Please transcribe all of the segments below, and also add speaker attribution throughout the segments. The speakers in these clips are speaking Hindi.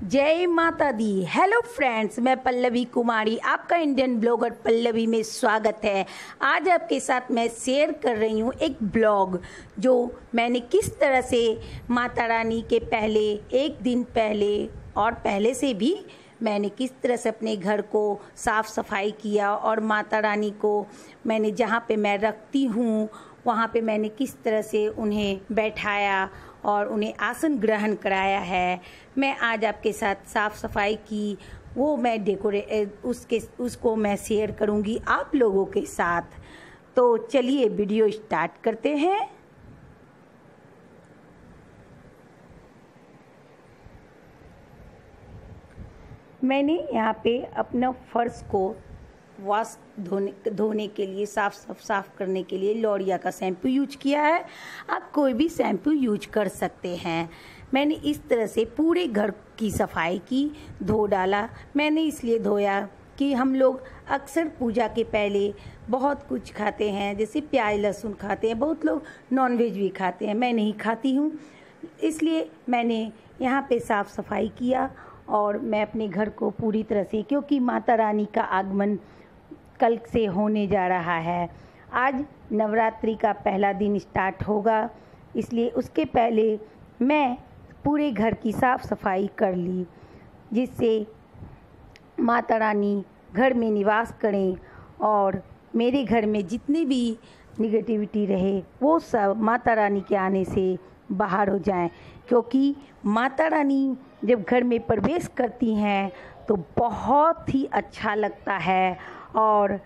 Speaker 1: जय माता दी। हेलो फ्रेंड्स, मैं पल्लवी कुमारी, आपका इंडियन ब्लॉगर पल्लवी में स्वागत है। आज आपके साथ मैं शेयर कर रही हूँ एक ब्लॉग जो मैंने किस तरह से माता रानी के पहले एक दिन पहले और पहले से भी मैंने किस तरह से अपने घर को साफ़ सफाई किया और माता रानी को मैंने जहाँ पे मैं रखती हूँ वहाँ पे मैंने किस तरह से उन्हें बैठाया और उन्हें आसन ग्रहण कराया है। मैं आज आपके साथ साफ़ सफाई की वो मैं उसको मैं शेयर करूँगी आप लोगों के साथ। तो चलिए वीडियो स्टार्ट करते हैं। मैंने यहाँ पे अपना फर्श को वॉश धोने के लिए साफ़ करने के लिए लॉरिया का शैम्पू यूज किया है। आप कोई भी शैम्पू यूज कर सकते हैं। मैंने इस तरह से पूरे घर की सफाई की, धो डाला। मैंने इसलिए धोया कि हम लोग अक्सर पूजा के पहले बहुत कुछ खाते हैं, जैसे प्याज लहसुन खाते हैं, बहुत लोग नॉनवेज भी खाते हैं, मैं नहीं खाती हूँ। इसलिए मैंने यहाँ पे साफ़ सफाई किया और मैं अपने घर को पूरी तरह से, क्योंकि माता रानी का आगमन कल से होने जा रहा है। आज नवरात्रि का पहला दिन स्टार्ट होगा, इसलिए उसके पहले मैं पूरे घर की साफ़ सफाई कर ली, जिससे माता रानी घर में निवास करें और मेरे घर में जितनी भी निगेटिविटी रहे वो सब माता रानी के आने से बाहर हो जाएं। क्योंकि माता रानी जब घर में प्रवेश करती हैं तो बहुत ही अच्छा लगता है और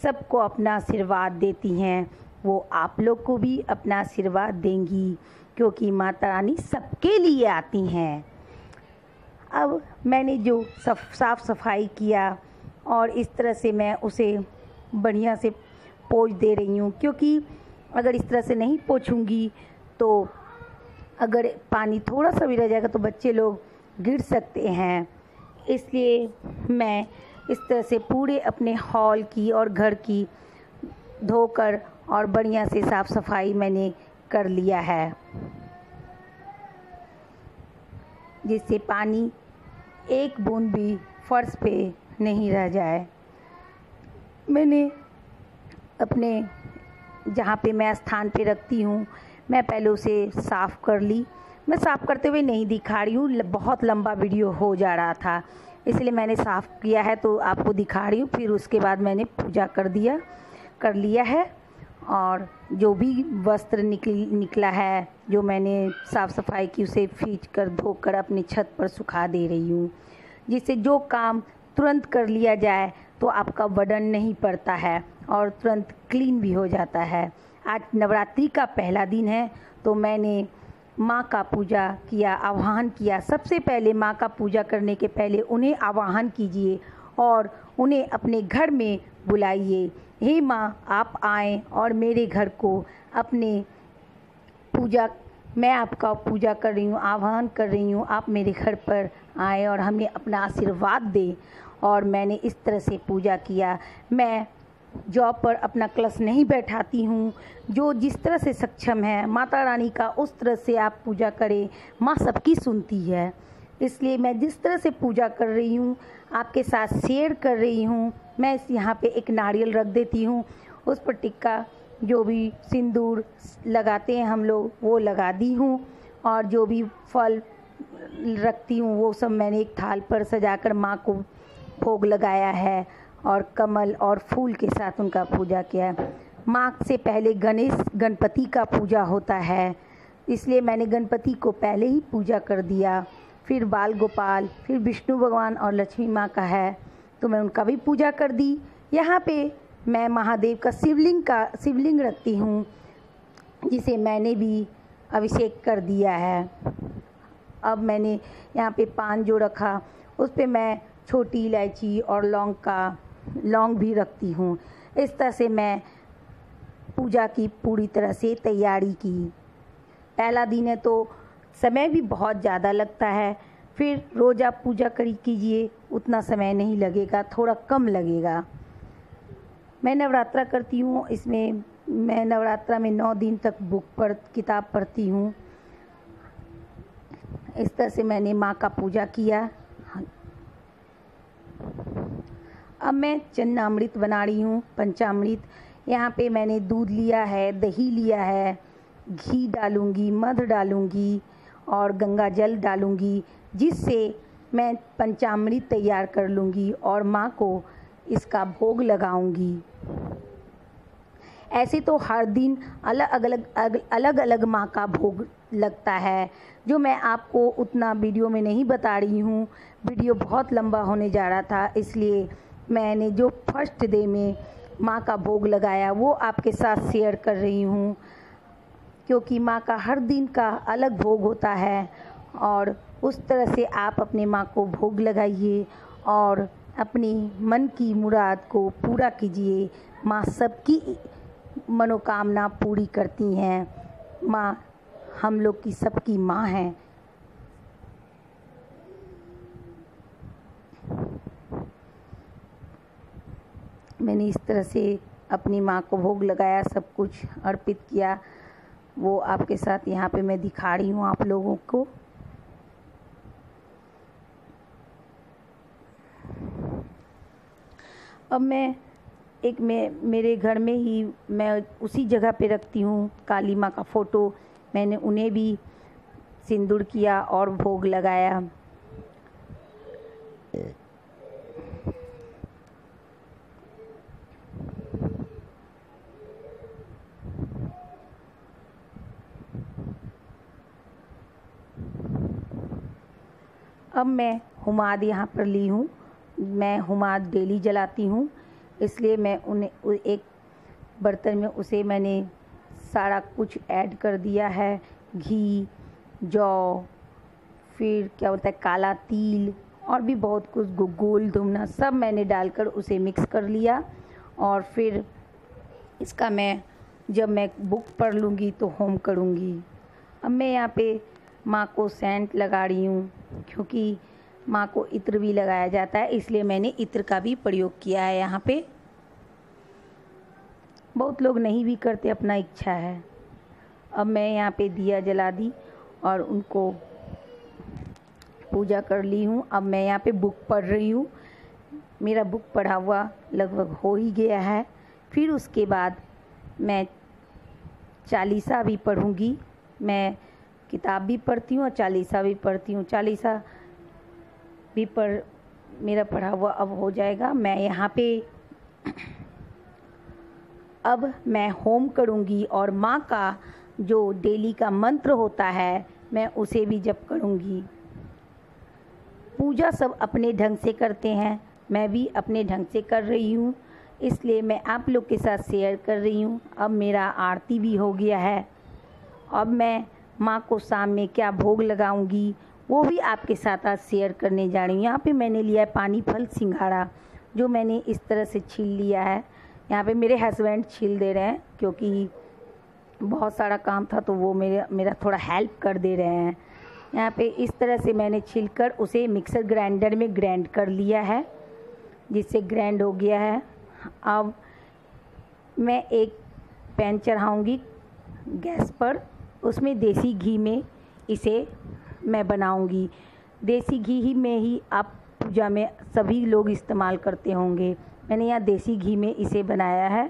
Speaker 1: सबको अपना आशीर्वाद देती हैं। वो आप लोग को भी अपना आशीर्वाद देंगी, क्योंकि माता रानी सबके लिए आती हैं। अब मैंने जो साफ़ सफाई किया और इस तरह से मैं उसे बढ़िया से पोंछ दे रही हूँ, क्योंकि अगर इस तरह से नहीं पोंछूंगी तो अगर पानी थोड़ा सा भी रह जाएगा तो बच्चे लोग गिर सकते हैं। इसलिए मैं इस तरह से पूरे अपने हॉल की और घर की धोकर और बढ़िया से साफ़ सफाई मैंने कर लिया है, जिससे पानी एक बूंद भी फर्श पे नहीं रह जाए। मैंने अपने जहाँ पे मैं स्थान पे रखती हूँ मैं पहले उसे साफ़ कर ली। मैं साफ़ करते हुए नहीं दिखा रही हूँ, बहुत लंबा वीडियो हो जा रहा था, इसलिए मैंने साफ़ किया है तो आपको दिखा रही हूँ। फिर उसके बाद मैंने पूजा कर लिया है और जो भी वस्त्र निकला है जो मैंने साफ़ सफाई की उसे खींच कर धोकर अपनी छत पर सुखा दे रही हूँ, जिससे जो काम तुरंत कर लिया जाए तो आपका बर्डन नहीं पड़ता है और तुरंत क्लीन भी हो जाता है। आज नवरात्रि का पहला दिन है तो मैंने माँ का पूजा किया, आवाहन किया। सबसे पहले माँ का पूजा करने के पहले उन्हें आवाहन कीजिए और उन्हें अपने घर में बुलाइए। हे माँ, आप आएँ और मेरे घर को अपने मैं आपका पूजा कर रही हूँ, आह्वान कर रही हूँ, आप मेरे घर पर आएँ और हमें अपना आशीर्वाद दें। और मैंने इस तरह से पूजा किया। मैं जॉब पर अपना कलश नहीं बैठाती हूँ, जो जिस तरह से सक्षम है माता रानी का उस तरह से आप पूजा करें, माँ सबकी सुनती है। इसलिए मैं जिस तरह से पूजा कर रही हूँ आपके साथ शेयर कर रही हूँ। मैं यहाँ पे एक नारियल रख देती हूँ, उस पर टिक्का जो भी सिंदूर लगाते हैं हम लोग वो लगा दी हूँ, और जो भी फल रखती हूँ वो सब मैंने एक थाल पर सजाकर माँ को भोग लगाया है और कमल और फूल के साथ उनका पूजा किया। माँ से पहले गणपति का पूजा होता है, इसलिए मैंने गणपति को पहले ही पूजा कर दिया। फिर बाल गोपाल, फिर विष्णु भगवान और लक्ष्मी माँ का है तो मैं उनका भी पूजा कर दी। यहाँ पे मैं महादेव का शिवलिंग रखती हूँ, जिसे मैंने भी अभिषेक कर दिया है। अब मैंने यहाँ पे पान जो रखा उस पे मैं छोटी इलायची और लौंग भी रखती हूँ। इस तरह से मैं पूजा की पूरी तरह से तैयारी की। पहला दिन है तो समय भी बहुत ज़्यादा लगता है, फिर रोज़ आप पूजा कीजिए, उतना समय नहीं लगेगा, थोड़ा कम लगेगा। मैं नवरात्रा करती हूँ, इसमें मैं नवरात्रा में 9 दिन तक किताब पढ़ती हूँ। इस तरह से मैंने माँ का पूजा किया अब मैं चन्नामृत बना रही हूँ, पंचामृत। यहाँ पे मैंने दूध लिया है, दही लिया है, घी डालूँगी, मध डालूँगी और गंगा जल डालूँगी, जिससे मैं पंचामृत तैयार कर लूँगी और माँ को इसका भोग लगाऊँगी। ऐसे तो हर दिन अलग अलग माँ का भोग लगता है, जो मैं आपको उतना वीडियो में नहीं बता रही हूँ। वीडियो बहुत लंबा होने जा रहा था, इसलिए मैंने जो फर्स्ट डे में माँ का भोग लगाया वो आपके साथ शेयर कर रही हूँ, क्योंकि माँ का हर दिन का अलग भोग होता है और उस तरह से आप अपने माँ को भोग लगाइए और अपनी मन की मुराद को पूरा कीजिए। माँ सबकी मनोकामना पूरी करती हैं। माँ हम लोग की सबकी माँ है। मैंने इस तरह से अपनी माँ को भोग लगाया, सब कुछ अर्पित किया, वो आपके साथ यहाँ पे मैं दिखा रही हूँ आप लोगों को। अब मैं मेरे घर में ही मैं उसी जगह पे रखती हूँ काली माँ का फ़ोटो। मैंने उन्हें भी सिंदूर किया और भोग लगाया। अब मैं हुमाद यहाँ पर ली हूँ। मैं हुमाद डेली जलाती हूँ, इसलिए मैं उन्हें एक बर्तन में उसे मैंने सारा कुछ ऐड कर दिया है। घी, जौ, फिर क्या होता है काला तिल और भी बहुत कुछ, गोल धुमना, सब मैंने डालकर उसे मिक्स कर लिया। और फिर इसका मैं जब मैं बुक पढ़ लूँगी तो होम करूँगी। अब मैं यहाँ पे माँ को सेंट लगा रही हूँ, क्योंकि माँ को इत्र भी लगाया जाता है, इसलिए मैंने इत्र का भी प्रयोग किया है यहाँ पे। बहुत लोग नहीं भी करते, अपना इच्छा है। अब मैं यहाँ पे दिया जला दी और उनको पूजा कर ली हूँ। अब मैं यहाँ पे बुक पढ़ रही हूँ। मेरा बुक पढ़ा हुआ लगभग हो ही गया है। फिर उसके बाद मैं चालीसा भी पढ़ूँगी। मैं किताब भी पढ़ती हूँ और चालीसा भी पढ़ती हूँ। चालीसा भी मेरा पढ़ा हुआ अब हो जाएगा। मैं यहाँ पे अब मैं होम करूँगी और माँ का जो डेली का मंत्र होता है मैं उसे भी जप करूँगी। पूजा सब अपने ढंग से करते हैं, मैं भी अपने ढंग से कर रही हूँ, इसलिए मैं आप लोग के साथ शेयर कर रही हूँ। अब मेरा आरती भी हो गया है। अब मैं माँ को शाम में क्या भोग लगाऊंगी वो भी आपके साथ आज शेयर करने जा रही हूँ। यहाँ पे मैंने लिया है पानी फल सिंघाड़ा, जो मैंने इस तरह से छील लिया है। यहाँ पे मेरे हस्बैंड छील दे रहे हैं, क्योंकि बहुत सारा काम था तो वो मेरा थोड़ा हेल्प कर दे रहे हैं। यहाँ पे इस तरह से मैंने छीलकर उसे मिक्सर ग्राइंडर में ग्राइंड कर लिया है, जिससे ग्राइंड हो गया है। अब मैं एक पैन चढ़ाऊँगी गैस पर, उसमें देसी घी में इसे मैं बनाऊंगी। देसी घी ही में ही आप पूजा में सभी लोग इस्तेमाल करते होंगे। मैंने यहाँ देसी घी में इसे बनाया है।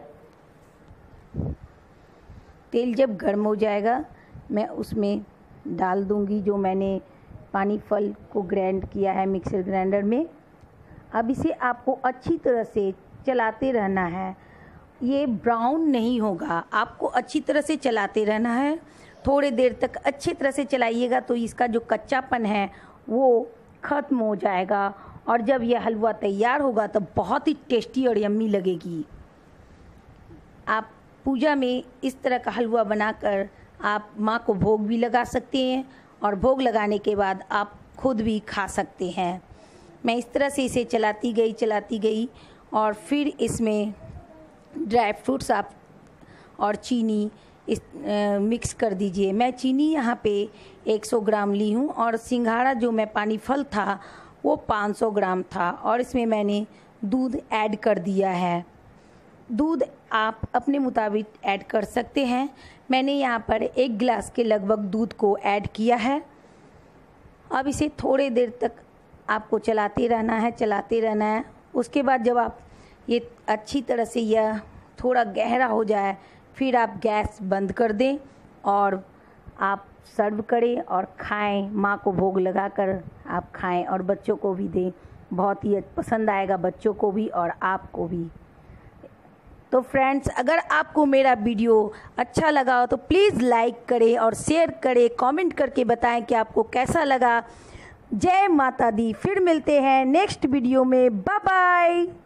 Speaker 1: तेल जब गर्म हो जाएगा मैं उसमें डाल दूंगी जो मैंने पानी फल को ग्राइंड किया है मिक्सर ग्राइंडर में। अब इसे आपको अच्छी तरह से चलाते रहना है। ये ब्राउन नहीं होगा, आपको अच्छी तरह से चलाते रहना है। थोड़ी देर तक अच्छी तरह से चलाइएगा तो इसका जो कच्चापन है वो ख़त्म हो जाएगा, और जब यह हलवा तैयार होगा तो बहुत ही टेस्टी और यम्मी लगेगी। आप पूजा में इस तरह का हलवा बनाकर आप माँ को भोग भी लगा सकते हैं, और भोग लगाने के बाद आप खुद भी खा सकते हैं। मैं इस तरह से इसे चलाती गई और फिर इसमें ड्राई फ्रूट्स आप और चीनी मिक्स कर दीजिए। मैं चीनी यहाँ पे 100 ग्राम ली हूँ, और सिंघाड़ा जो मैं पानी फल था वो 500 ग्राम था, और इसमें मैंने दूध ऐड कर दिया है। दूध आप अपने मुताबिक ऐड कर सकते हैं। मैंने यहाँ पर 1 गिलास के लगभग दूध को ऐड किया है। अब इसे थोड़ी देर तक आपको चलाते रहना है। उसके बाद जब आप ये अच्छी तरह से यह थोड़ा गहरा हो जाए, फिर आप गैस बंद कर दें और आप सर्व करें और खाएं। माँ को भोग लगाकर आप खाएं और बच्चों को भी दें। बहुत ही पसंद आएगा बच्चों को भी और आपको भी। तो फ्रेंड्स, अगर आपको मेरा वीडियो अच्छा लगा हो तो प्लीज़ लाइक करें और शेयर करें, कमेंट करके बताएं कि आपको कैसा लगा। जय माता दी। फिर मिलते हैं नेक्स्ट वीडियो में। Bye bye.